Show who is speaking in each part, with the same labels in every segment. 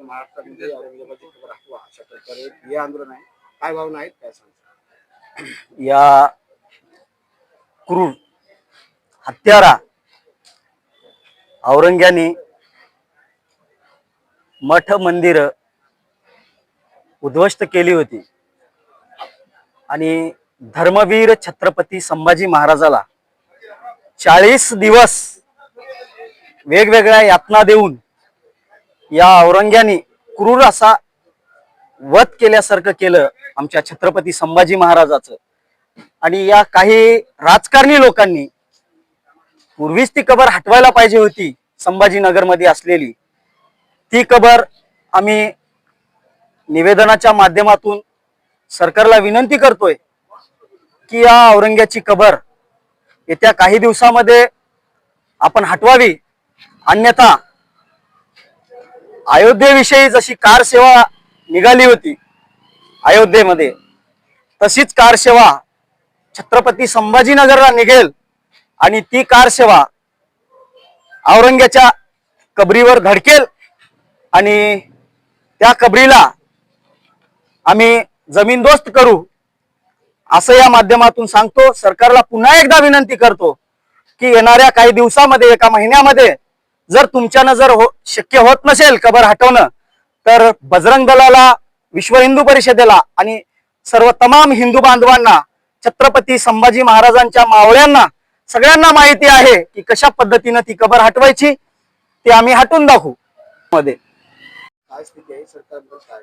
Speaker 1: महाराष्ट्रामध्ये औरंगजेबाची खबर हटवा अशा प्रकारे हे आंदोलन आहे. काय भावना आहेत काय सांगता?
Speaker 2: या क्रूर हत्यारा औरंग्याने मठ मंदिर उद्ध्वस्त केली होती आणि धर्मवीर छत्रपती संभाजी महाराजाला 40 दिवस वेगवेगळ्या यातना देऊन या औरंग्याने क्रूर असा वध केल्यासारखं केलं आमच्या छत्रपती संभाजी महाराजाचं. आणि या काही राजकारणी लोकांनी पूर्वीच ती कबर हटवायला पाहिजे होती. संभाजीनगर मध्ये असलेली ती कबर आम्ही निवेदनाच्या माध्यमातून सरकारला विनंती करतोय की या औरंग्याची कबर येत्या काही दिवसामध्ये आपण हटवावी. अन्यथा अयोध्येविषयी जशी कार सेवा निघाली होती अयोध्येमध्ये, तशीच कार सेवा छत्रपती संभाजीनगरला निघेल आणि ती कार सेवा औरंग्याच्या कबरीवर धडकेल आणि त्या कबरीला आम्ही जमीनदोस्त करू असं या माध्यमातून सांगतो. सरकारला पुन्हा एकदा विनंती करतो की येणाऱ्या काही दिवसामध्ये, एका महिन्यामध्ये जर तुमच्यानं जर शक्य होत नसेल कबर हटवणं, तर बजरंग दलाला, विश्व हिंदू परिषदेला आणि सर्व तमाम हिंदू बांधवांना, छत्रपती संभाजी महाराजांच्या मावळ्यांना सगळ्यांना माहिती आहे की कशा पद्धतीनं ती कबर हटवायची, ती आम्ही हटवून दाखवू. मध्ये
Speaker 1: काय स्थिती आहे सरकारबद्दल काय?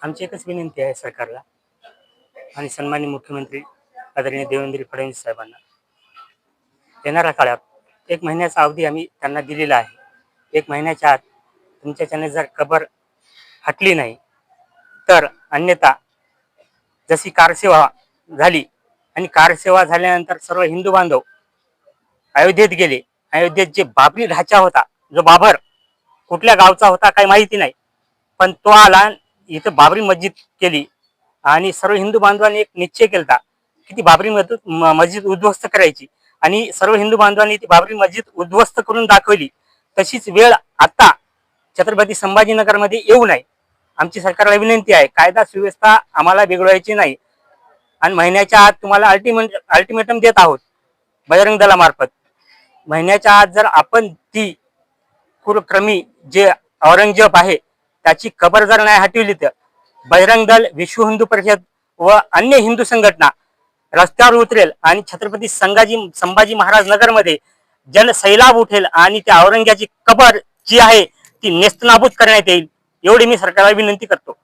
Speaker 3: आमची एकच विनंती आहे सरकारला आणि सन्माननीय मुख्यमंत्री आदरणीय देवेंद्र फडणवीस साहेबांना, येणाऱ्या काळात 1 महिन्याचा अवधी आम्ही त्यांना दिलेला आहे. 1 महिन्याच्या आत तुमच्याच्याने जर कबर हटली नाही तर अन्यथा जशी कारसेवा झाली आणि कारसेवा झाल्यानंतर सर्व हिंदू बांधव अयोध्येत गेले. अयोध्येत जे बाबरी ढाचा होता, जो बाबर कुठल्या गावचा होता काही माहिती नाही, पण तो आला इथं बाबरी मस्जिद केली आणि सर्व हिंदू बांधवांनी एक निश्चय केला की ती बाबरी मस्जिद उद्ध्वस्त करायची आणि सर्व हिंदू बांधवांनी ती बाबरी मस्जिद उद्ध्वस्त करून दाखवली. तशीच वेळ आता छत्रपती संभाजीनगरमध्ये येऊ नये. आमची सरकारला विनंती आहे, कायदा सुव्यवस्था आम्हाला बिघडवायची नाही आणि महिन्याच्या आत तुम्हाला अल्टिमेटम देत आहोत बजरंग दलामार्फत. महिन्याच्या आत जर आपण ती कुरक्रमी जे औरंगजेब आहे त्याची कबर जर नाही हटवली तर बजरंग दल, विश्व हिंदू परिषद व अन्य हिंदू संघटना रस्त्यावर उतरेल आणि छत्रपती संभाजी महाराज नगरमध्ये जनसैलाब उठेल आणि त्या औरंग्याची कबर जी आहे ती नेस्तनाबूत करण्यात येईल. एवढी मी सरकारला विनंती करतो.